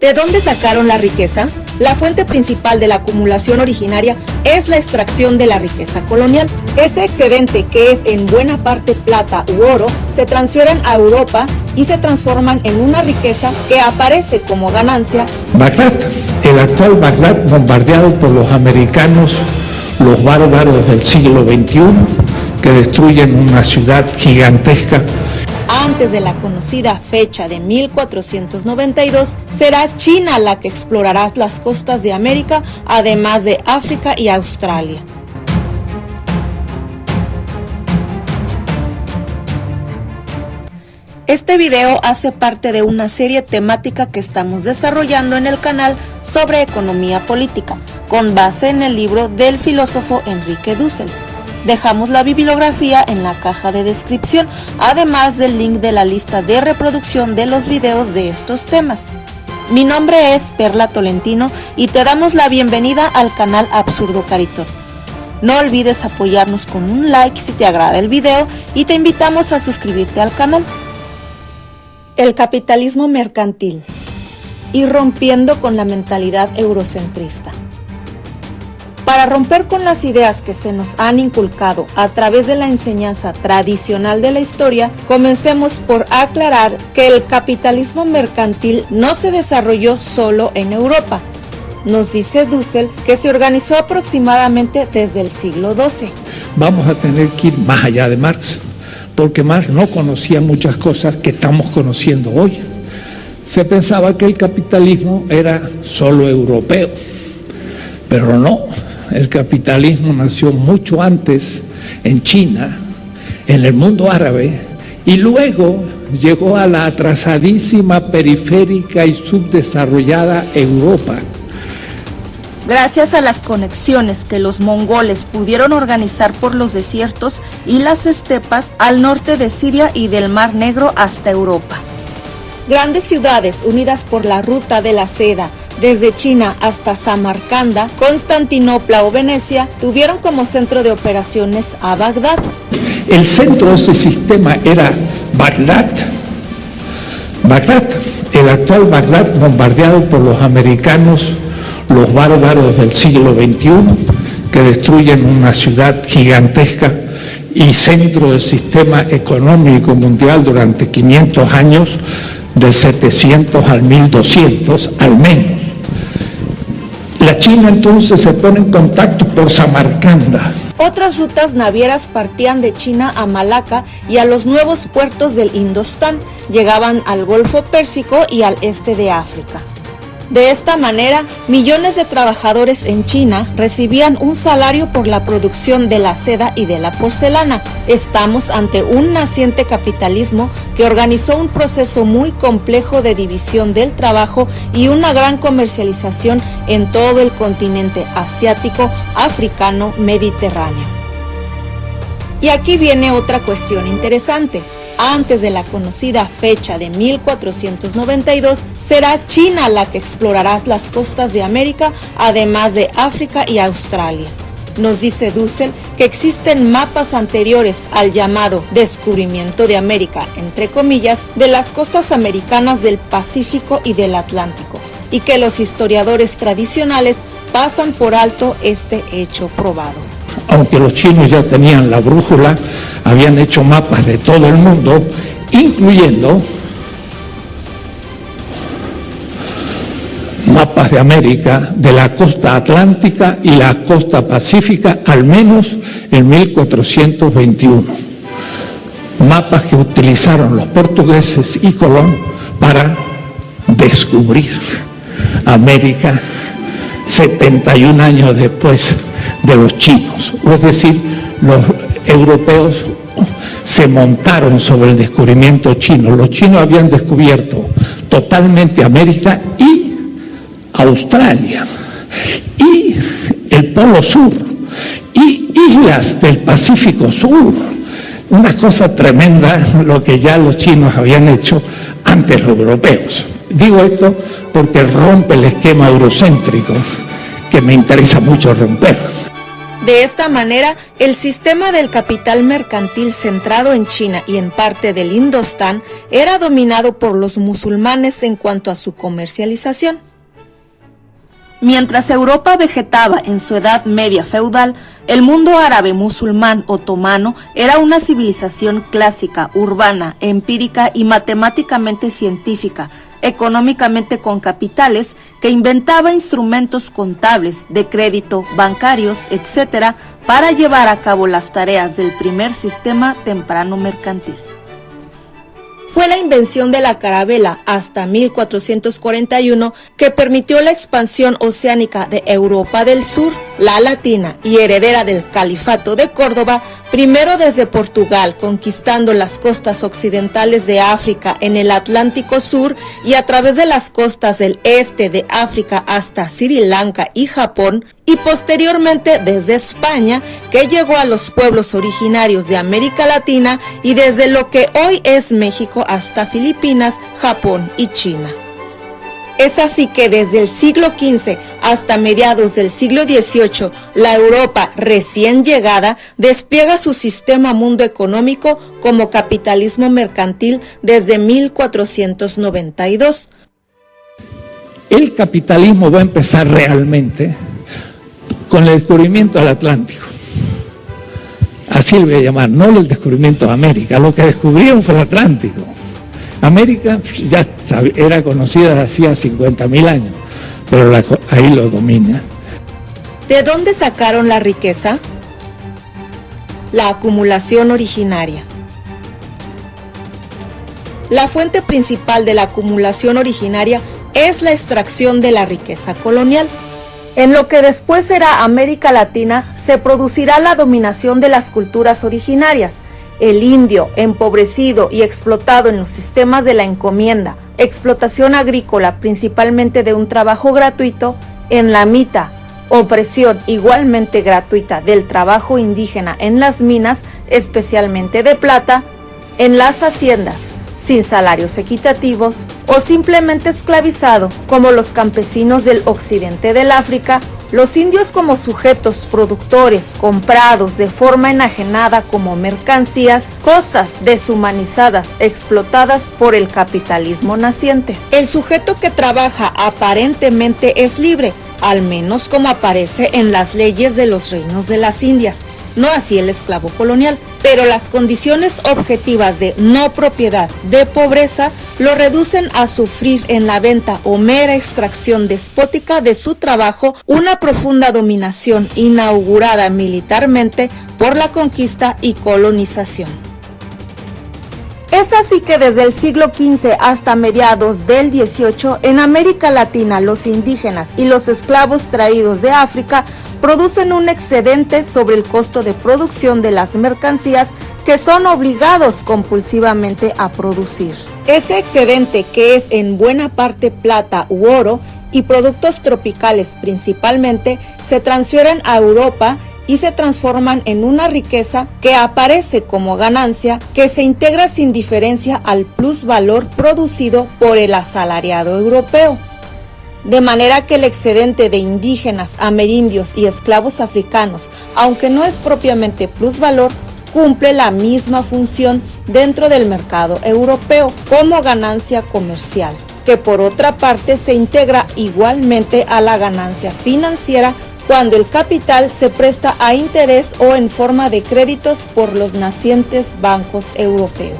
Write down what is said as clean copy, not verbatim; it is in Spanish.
¿De dónde sacaron la riqueza? La fuente principal de la acumulación originaria es la extracción de la riqueza colonial. Ese excedente, que es en buena parte plata u oro, se transfieren a Europa y se transforman en una riqueza que aparece como ganancia. Bagdad, el actual Bagdad bombardeado por los americanos, los bárbaros del siglo XXI, que destruyen una ciudad gigantesca. Antes de la conocida fecha de 1492, será China la que explorará las costas de América, además de África y Australia. Este video hace parte de una serie temática que estamos desarrollando en el canal sobre economía política, con base en el libro del filósofo Enrique Dussel. Dejamos la bibliografía en la caja de descripción, además del link de la lista de reproducción de los videos de estos temas. Mi nombre es Perla Tolentino y te damos la bienvenida al canal Absurdo Caritor. No olvides apoyarnos con un like si te agrada el video y te invitamos a suscribirte al canal. El capitalismo mercantil, y rompiendo con la mentalidad eurocentrista. Para romper con las ideas que se nos han inculcado a través de la enseñanza tradicional de la historia, comencemos por aclarar que el capitalismo mercantil no se desarrolló solo en Europa. Nos dice Dussel que se organizó aproximadamente desde el siglo XII. Vamos a tener que ir más allá de Marx, porque Marx no conocía muchas cosas que estamos conociendo hoy. Se pensaba que el capitalismo era solo europeo, pero no. El capitalismo nació mucho antes en China, en el mundo árabe, y luego llegó a la atrasadísima, periférica y subdesarrollada Europa. Gracias a las conexiones que los mongoles pudieron organizar por los desiertos y las estepas al norte de Siria y del Mar Negro hasta Europa. Grandes ciudades unidas por la ruta de la seda, desde China hasta Samarcanda, Constantinopla o Venecia, tuvieron como centro de operaciones a Bagdad. El centro de ese sistema era Bagdad. Bagdad, el actual Bagdad bombardeado por los americanos, los bárbaros del siglo XXI, que destruyen una ciudad gigantesca y centro del sistema económico mundial durante 500 años, del 700 al 1200 al menos. La China entonces se pone en contacto por Samarcanda. Otras rutas navieras partían de China a Malaca y a los nuevos puertos del Indostán, llegaban al Golfo Pérsico y al este de África. De esta manera, millones de trabajadores en China recibían un salario por la producción de la seda y de la porcelana. Estamos ante un naciente capitalismo que organizó un proceso muy complejo de división del trabajo y una gran comercialización en todo el continente asiático, africano, mediterráneo. Y aquí viene otra cuestión interesante. Antes de la conocida fecha de 1492, será China la que explorará las costas de América, además de África y Australia. Nos dice Dussel que existen mapas anteriores al llamado descubrimiento de América, entre comillas, de las costas americanas del Pacífico y del Atlántico, y que los historiadores tradicionales pasan por alto este hecho probado. Aunque los chinos ya tenían la brújula, habían hecho mapas de todo el mundo, incluyendo mapas de América, de la costa atlántica y la costa pacífica, al menos en 1421. Mapas que utilizaron los portugueses y Colón para descubrir América 71 años después de los chinos. Es decir, los europeos se montaron sobre el descubrimiento chino. Los chinos habían descubierto totalmente América y Australia, y el Polo Sur, y islas del Pacífico Sur. Una cosa tremenda lo que ya los chinos habían hecho antes los europeos. Digo esto porque rompe el esquema eurocéntrico que me interesa mucho romper. De esta manera, el sistema del capital mercantil centrado en China y en parte del Indostán era dominado por los musulmanes en cuanto a su comercialización. Mientras Europa vegetaba en su Edad Media feudal, el mundo árabe musulmán otomano era una civilización clásica, urbana, empírica y matemáticamente científica, económicamente con capitales, que inventaba instrumentos contables, de crédito, bancarios, etc., para llevar a cabo las tareas del primer sistema temprano mercantil. Fue la invención de la carabela hasta 1441 que permitió la expansión oceánica de Europa del Sur, la latina y heredera del Califato de Córdoba, primero desde Portugal, conquistando las costas occidentales de África en el Atlántico Sur y a través de las costas del este de África hasta Sri Lanka y Japón, y posteriormente desde España, que llegó a los pueblos originarios de América Latina y desde lo que hoy es México hasta Filipinas, Japón y China. Es así que desde el siglo XV hasta mediados del siglo XVIII, la Europa recién llegada despliega su sistema mundo económico como capitalismo mercantil desde 1492. El capitalismo va a empezar realmente con el descubrimiento del Atlántico. Así lo voy a llamar, no el descubrimiento de América. Lo que descubrieron fue el Atlántico. América ya era conocida hacía 50.000 años, pero ahí lo domina. ¿De dónde sacaron la riqueza? La acumulación originaria. La fuente principal de la acumulación originaria es la extracción de la riqueza colonial. En lo que después será América Latina, se producirá la dominación de las culturas originarias. El indio, empobrecido y explotado en los sistemas de la encomienda, explotación agrícola principalmente de un trabajo gratuito, en la mita, opresión igualmente gratuita del trabajo indígena en las minas, especialmente de plata, en las haciendas, sin salarios equitativos, o simplemente esclavizado, como los campesinos del occidente del África, los indios como sujetos productores comprados de forma enajenada como mercancías, cosas deshumanizadas explotadas por el capitalismo naciente. El sujeto que trabaja aparentemente es libre, al menos como aparece en las leyes de los reinos de las Indias, no así el esclavo colonial, pero las condiciones objetivas de no propiedad, de pobreza, lo reducen a sufrir en la venta o mera extracción despótica de su trabajo una profunda dominación inaugurada militarmente por la conquista y colonización. Es así que desde el siglo XV hasta mediados del XVIII, en América Latina los indígenas y los esclavos traídos de África producen un excedente sobre el costo de producción de las mercancías que son obligados compulsivamente a producir. Ese excedente, que es en buena parte plata u oro y productos tropicales principalmente, se transfieren a Europa y se transforman en una riqueza que aparece como ganancia que se integra sin diferencia al plusvalor producido por el asalariado europeo. De manera que el excedente de indígenas, amerindios y esclavos africanos, aunque no es propiamente plusvalor, cumple la misma función dentro del mercado europeo como ganancia comercial, que por otra parte se integra igualmente a la ganancia financiera cuando el capital se presta a interés o en forma de créditos por los nacientes bancos europeos.